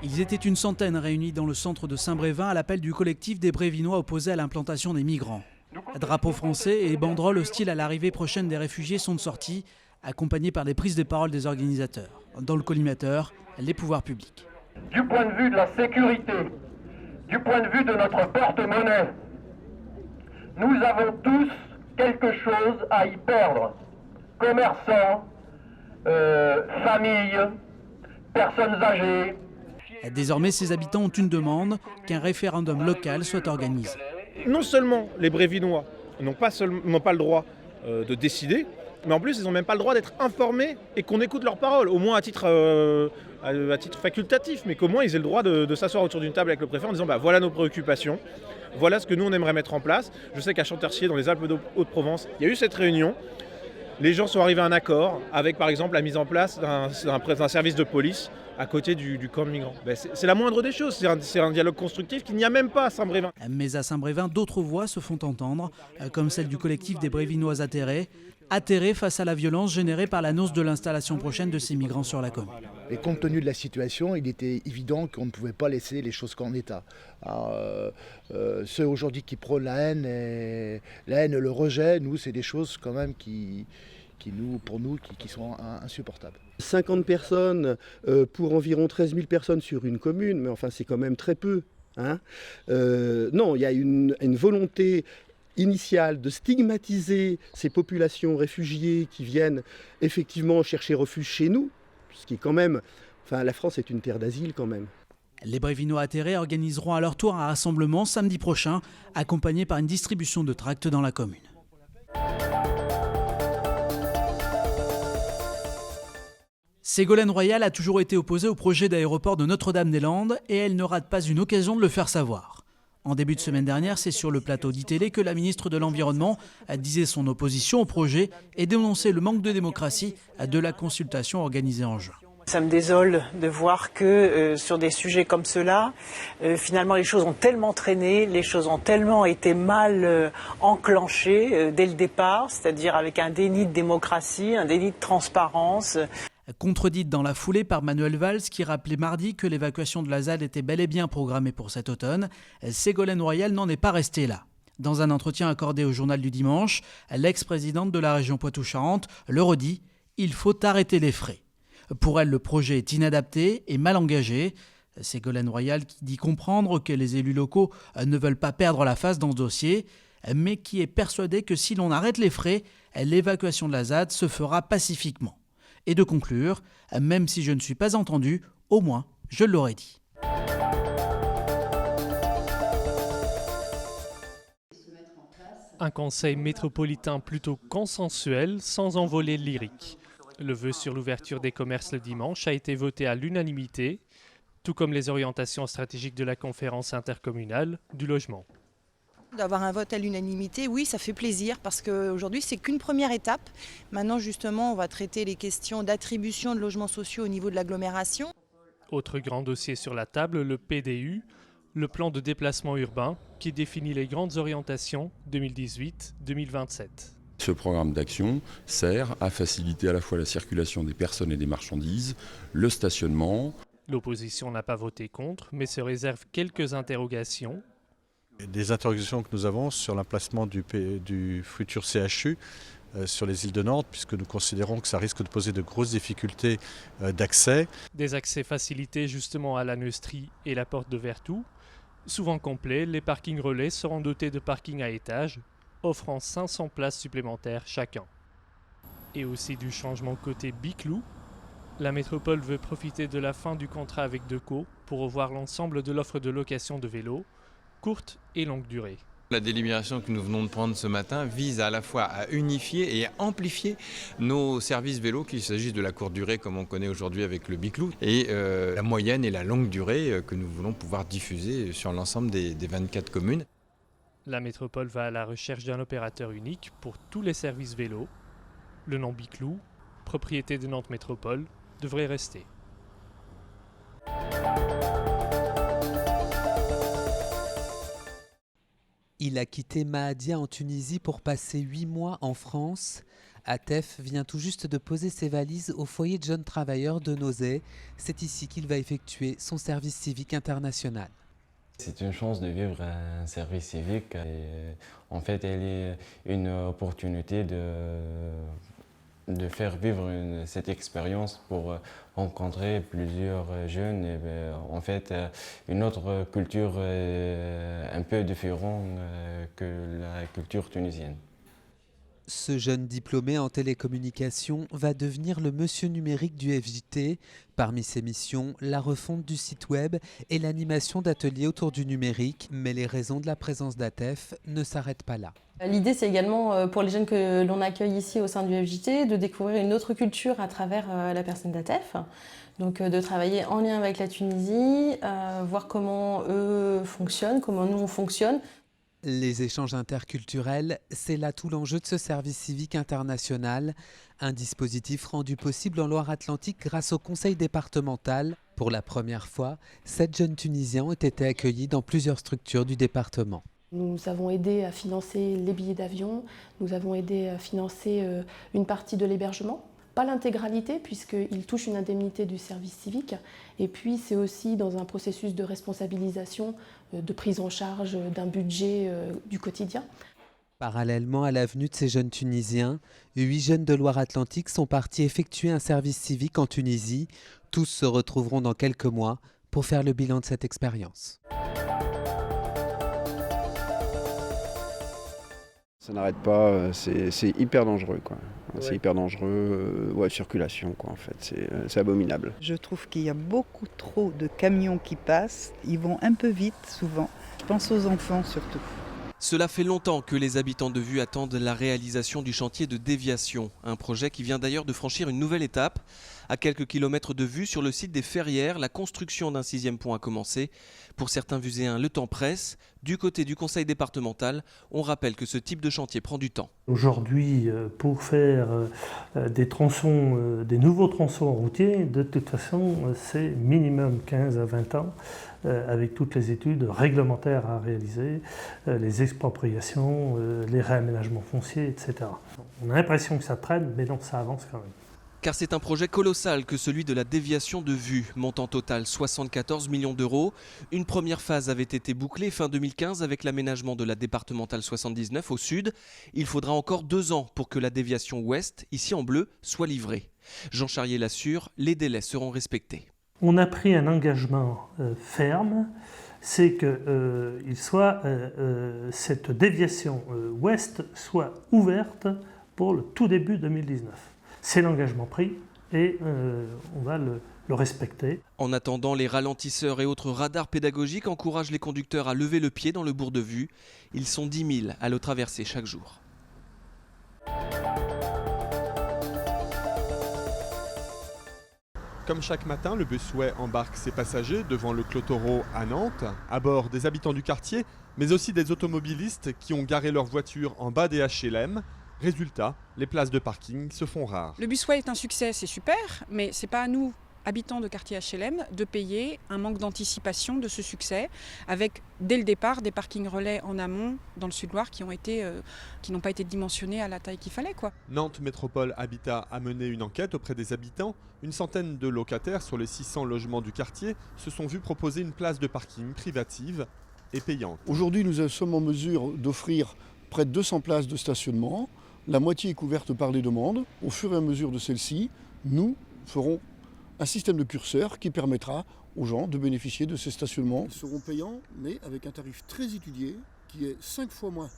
Ils étaient une centaine réunis dans le centre de Saint-Brévin à l'appel du collectif des Brévinois opposés à l'implantation des migrants. Drapeaux français et banderoles hostiles à l'arrivée prochaine des réfugiés sont sortis, accompagnés par des prises de parole des organisateurs. Dans le collimateur, les pouvoirs publics. Du point de vue de la sécurité, du point de vue de notre porte-monnaie, nous avons tous quelque chose à y perdre. Commerçants, familles, personnes âgées. Désormais, ces habitants ont une demande, qu'un référendum local soit organisé. Non seulement les Brévinois n'ont pas le droit de décider, mais en plus ils n'ont même pas le droit d'être informés et qu'on écoute leurs paroles, au moins à titre facultatif, mais qu'au moins ils aient le droit de s'asseoir autour d'une table avec le préfet en disant voilà nos préoccupations, voilà ce que nous on aimerait mettre en place. Je sais qu'à Chantercier, dans les Alpes de Haute-Provence, il y a eu cette réunion. Les gens sont arrivés à un accord avec par exemple la mise en place d'un service de police à côté du camp de migrants. C'est la moindre des choses, c'est un dialogue constructif qu'il n'y a même pas à Saint-Brévin. Mais à Saint-Brévin, d'autres voix se font entendre, comme celle du collectif des Brévinois atterrés face à la violence générée par l'annonce de l'installation prochaine de ces migrants sur la commune. Et compte tenu de la situation, il était évident qu'on ne pouvait pas laisser les choses qu'en état. Ceux aujourd'hui qui prônent la haine et le rejet, nous, c'est des choses quand même qui sont insupportables. 50 personnes pour environ 13 000 personnes sur une commune, mais enfin c'est quand même très peu. Non, il y a une volonté initiale de stigmatiser ces populations réfugiées qui viennent effectivement chercher refuge chez nous, ce qui est quand même... Enfin, la France est une terre d'asile quand même. Les Brévinois atterrés organiseront à leur tour un rassemblement samedi prochain, accompagné par une distribution de tracts dans la commune. Ségolène Royal a toujours été opposée au projet d'aéroport de Notre-Dame-des-Landes et elle ne rate pas une occasion de le faire savoir. En début de semaine dernière, c'est sur le plateau d'ITélé que la ministre de l'Environnement disait son opposition au projet et dénonçait le manque de démocratie de la consultation organisée en juin. Ça me désole de voir que sur des sujets comme ceux-là, finalement les choses ont tellement traîné, les choses ont tellement été mal enclenchées dès le départ, c'est-à-dire avec un déni de démocratie, un déni de transparence. Contredite dans la foulée par Manuel Valls qui rappelait mardi que l'évacuation de la ZAD était bel et bien programmée pour cet automne, Ségolène Royal n'en est pas restée là. Dans un entretien accordé au journal du dimanche, l'ex-présidente de la région Poitou-Charentes le redit, il faut arrêter les frais. Pour elle, le projet est inadapté et mal engagé. Ségolène Royal qui dit comprendre que les élus locaux ne veulent pas perdre la face dans ce dossier, mais qui est persuadée que si l'on arrête les frais, l'évacuation de la ZAD se fera pacifiquement. Et de conclure, même si je ne suis pas entendu, au moins je l'aurais dit. Un conseil métropolitain plutôt consensuel, sans envolée lyrique. Le vœu sur l'ouverture des commerces le dimanche a été voté à l'unanimité, tout comme les orientations stratégiques de la conférence intercommunale du logement. D'avoir un vote à l'unanimité, oui, ça fait plaisir parce qu'aujourd'hui, c'est qu'une première étape. Maintenant, justement, on va traiter les questions d'attribution de logements sociaux au niveau de l'agglomération. Autre grand dossier sur la table, le PDU, le plan de déplacement urbain qui définit les grandes orientations 2018-2027. Ce programme d'action sert à faciliter à la fois la circulation des personnes et des marchandises, le stationnement. L'opposition n'a pas voté contre, mais se réserve quelques interrogations. Des interrogations que nous avons sur l'emplacement du futur CHU sur les îles de Nantes, puisque nous considérons que ça risque de poser de grosses difficultés d'accès. Des accès facilités justement à la Neustrie et la porte de Vertou. Souvent complets, les parkings relais seront dotés de parkings à étages, offrant 500 places supplémentaires chacun. Et aussi du changement côté Biclou. La métropole veut profiter de la fin du contrat avec Deco pour revoir l'ensemble de l'offre de location de vélos, courte et longue durée. La délibération que nous venons de prendre ce matin vise à la fois à unifier et à amplifier nos services vélos, qu'il s'agisse de la courte durée comme on connaît aujourd'hui avec le Biclou, et la moyenne et la longue durée que nous voulons pouvoir diffuser sur l'ensemble des 24 communes. La métropole va à la recherche d'un opérateur unique pour tous les services vélos. Le nom Biclou, propriété de Nantes Métropole, devrait rester. Il a quitté Maadia en Tunisie pour passer 8 mois en France. Atef vient tout juste de poser ses valises au foyer de jeunes travailleurs de Nozay. C'est ici qu'il va effectuer son service civique international. C'est une chance de vivre un service civique. Et en fait, elle est une opportunité de faire vivre cette expérience pour rencontrer plusieurs jeunes et en fait une autre culture un peu différente que la culture tunisienne. Ce jeune diplômé en télécommunication va devenir le monsieur numérique du FJT. Parmi ses missions, la refonte du site web et l'animation d'ateliers autour du numérique. Mais les raisons de la présence d'Atef ne s'arrêtent pas là. L'idée, c'est également pour les jeunes que l'on accueille ici au sein du FJT de découvrir une autre culture à travers la personne d'Atef. Donc de travailler en lien avec la Tunisie, voir comment eux fonctionnent, comment nous on fonctionne. Les échanges interculturels, c'est là tout l'enjeu de ce service civique international, un dispositif rendu possible en Loire-Atlantique grâce au conseil départemental. Pour la première fois, 7 jeunes Tunisiens ont été accueillis dans plusieurs structures du département. Nous avons aidé à financer les billets d'avion, nous avons aidé à financer une partie de l'hébergement. Pas l'intégralité puisqu'il touche une indemnité du service civique et puis c'est aussi dans un processus de responsabilisation, de prise en charge d'un budget du quotidien. Parallèlement à la venue de ces jeunes Tunisiens, 8 jeunes de Loire-Atlantique sont partis effectuer un service civique en Tunisie. Tous se retrouveront dans quelques mois pour faire le bilan de cette expérience. Ça n'arrête pas, c'est hyper dangereux, quoi. C'est hyper dangereux, circulation, quoi, en fait, c'est abominable. Je trouve qu'il y a beaucoup trop de camions qui passent, ils vont un peu vite souvent. Je pense aux enfants surtout. Cela fait longtemps que les habitants de Vue attendent la réalisation du chantier de déviation, un projet qui vient d'ailleurs de franchir une nouvelle étape. À quelques kilomètres de Vue, sur le site des Ferrières, la construction d'un 6e pont a commencé. Pour certains Vuséens, le temps presse. Du côté du conseil départemental, on rappelle que ce type de chantier prend du temps. Aujourd'hui, pour faire des nouveaux tronçons routiers, de toute façon, c'est minimum 15 à 20 ans, avec toutes les études réglementaires à réaliser, les expropriations, les réaménagements fonciers, etc. On a l'impression que ça traîne, mais non, ça avance quand même. Car c'est un projet colossal que celui de la déviation de Vue, montant total 74 millions d'euros. Une première phase avait été bouclée fin 2015 avec l'aménagement de la départementale 79 au sud. Il faudra encore 2 ans pour que la déviation ouest, ici en bleu, soit livrée. Jean Charrier l'assure, les délais seront respectés. On a pris un engagement ferme, c'est que cette déviation ouest soit ouverte pour le tout début 2019. C'est l'engagement pris et on va le respecter. En attendant, les ralentisseurs et autres radars pédagogiques encouragent les conducteurs à lever le pied dans le bourg de Vue. Ils sont 10 000 à le traverser chaque jour. Comme chaque matin, le Busway embarque ses passagers devant le Clotoro à Nantes, à bord des habitants du quartier, mais aussi des automobilistes qui ont garé leur voiture en bas des HLM. Résultat, les places de parking se font rares. Le Busway est un succès, c'est super, mais c'est pas à nous, habitants de quartier HLM, de payer un manque d'anticipation de ce succès, avec dès le départ des parkings relais en amont dans le Sud-Loire qui n'ont pas été dimensionnés à la taille qu'il fallait, quoi. Nantes Métropole Habitat a mené une enquête auprès des habitants. Une centaine de locataires sur les 600 logements du quartier se sont vus proposer une place de parking privative et payante. Aujourd'hui, nous sommes en mesure d'offrir près de 200 places de stationnement. La moitié est couverte par les demandes. Au fur et à mesure de celles-ci, nous ferons un système de curseur qui permettra aux gens de bénéficier de ces stationnements. Ils seront payants, mais avec un tarif très étudié, qui est 5 fois moins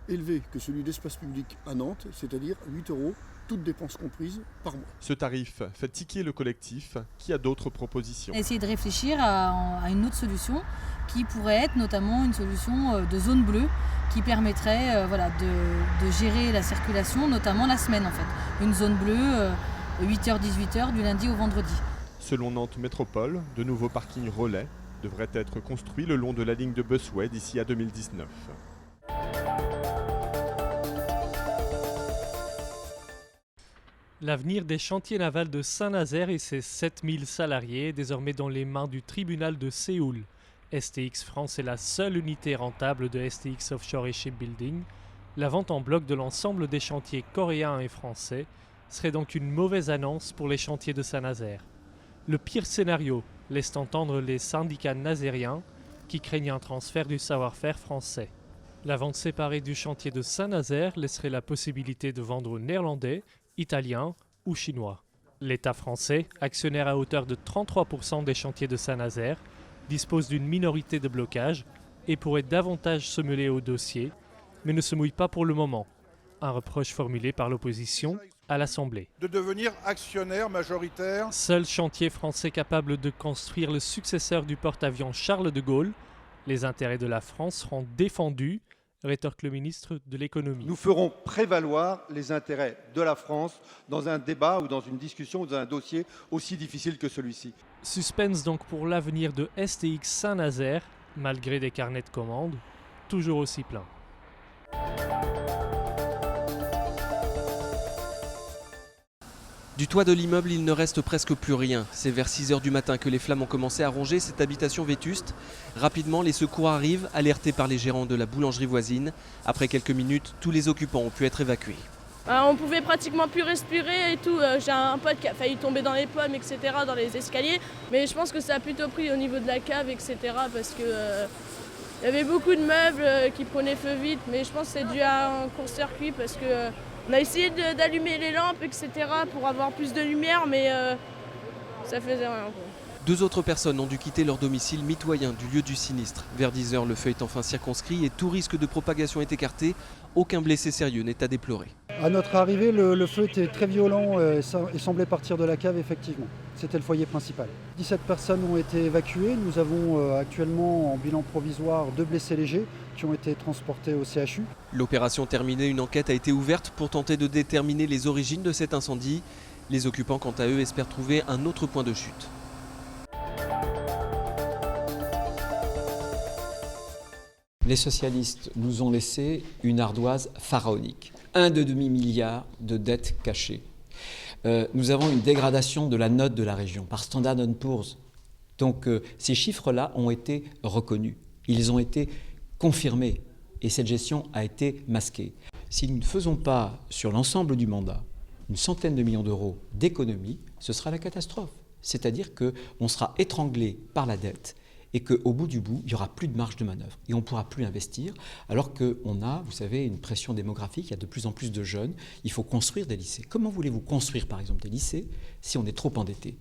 élevé que celui d'espace public à Nantes, c'est-à-dire 8 €, toutes dépenses comprises, par mois. Ce tarif fait tiquer le collectif qui a d'autres propositions. Essayer de réfléchir à une autre solution qui pourrait être notamment une solution de zone bleue qui permettrait de gérer la circulation, notamment la semaine en fait. Une zone bleue, 8h-18h du lundi au vendredi. Selon Nantes Métropole, de nouveaux parkings relais devraient être construits le long de la ligne de Busway d'ici à 2019. L'avenir des chantiers navals de Saint-Nazaire et ses 7000 salariés est désormais dans les mains du tribunal de Séoul. STX France est la seule unité rentable de STX Offshore et Shipbuilding. La vente en bloc de l'ensemble des chantiers coréens et français serait donc une mauvaise annonce pour les chantiers de Saint-Nazaire. Le pire scénario laisse entendre les syndicats nazériens qui craignent un transfert du savoir-faire français. La vente séparée du chantier de Saint-Nazaire laisserait la possibilité de vendre aux Néerlandais, Italiens ou Chinois. L'État français, actionnaire à hauteur de 33% des chantiers de Saint-Nazaire, dispose d'une minorité de blocage et pourrait davantage se mêler au dossier, mais ne se mouille pas pour le moment. Un reproche formulé par l'opposition à l'Assemblée. De devenir actionnaire majoritaire. Seul chantier français capable de construire le successeur du porte-avions Charles de Gaulle. Les intérêts de la France seront défendus, rétorque le ministre de l'Économie. Nous ferons prévaloir les intérêts de la France dans un débat ou dans une discussion ou dans un dossier aussi difficile que celui-ci. Suspense donc pour l'avenir de STX Saint-Nazaire, malgré des carnets de commandes toujours aussi pleins. Du toit de l'immeuble, il ne reste presque plus rien. C'est vers 6 h du matin que les flammes ont commencé à ronger cette habitation vétuste. Rapidement, les secours arrivent, alertés par les gérants de la boulangerie voisine. Après quelques minutes, tous les occupants ont pu être évacués. On pouvait pratiquement plus respirer et tout. J'ai un pote qui a failli tomber dans les pommes, etc., dans les escaliers. Mais je pense que ça a plutôt pris au niveau de la cave, etc., parce que y avait beaucoup de meubles qui prenaient feu vite. Mais je pense que c'est dû à un court-circuit parce que on a essayé d'allumer les lampes, etc., pour avoir plus de lumière, mais ça faisait rien, quoi. 2 autres personnes ont dû quitter leur domicile mitoyen du lieu du sinistre. Vers 10 h, le feu est enfin circonscrit et tout risque de propagation est écarté. Aucun blessé sérieux n'est à déplorer. À notre arrivée, le feu était très violent et semblait partir de la cave, effectivement. C'était le foyer principal. 17 personnes ont été évacuées. Nous avons actuellement en bilan provisoire 2 blessés légers qui ont été transportés au CHU. L'opération terminée, une enquête a été ouverte pour tenter de déterminer les origines de cet incendie. Les occupants, quant à eux, espèrent trouver un autre point de chute. Les socialistes nous ont laissé une ardoise pharaonique. 1,5 milliard de dettes cachées. Nous avons une dégradation de la note de la région par Standard & Poor's. Donc ces chiffres-là ont été reconnus. Ils ont été confirmés et cette gestion a été masquée. Si nous ne faisons pas sur l'ensemble du mandat une centaine de millions d'euros d'économies, ce sera la catastrophe. C'est-à-dire qu'on sera étranglé par la dette et qu'au bout du bout, il n'y aura plus de marge de manœuvre et on ne pourra plus investir alors qu'on a, vous savez, une pression démographique, il y a de plus en plus de jeunes, il faut construire des lycées. Comment voulez-vous construire par exemple des lycées si on est trop endetté ?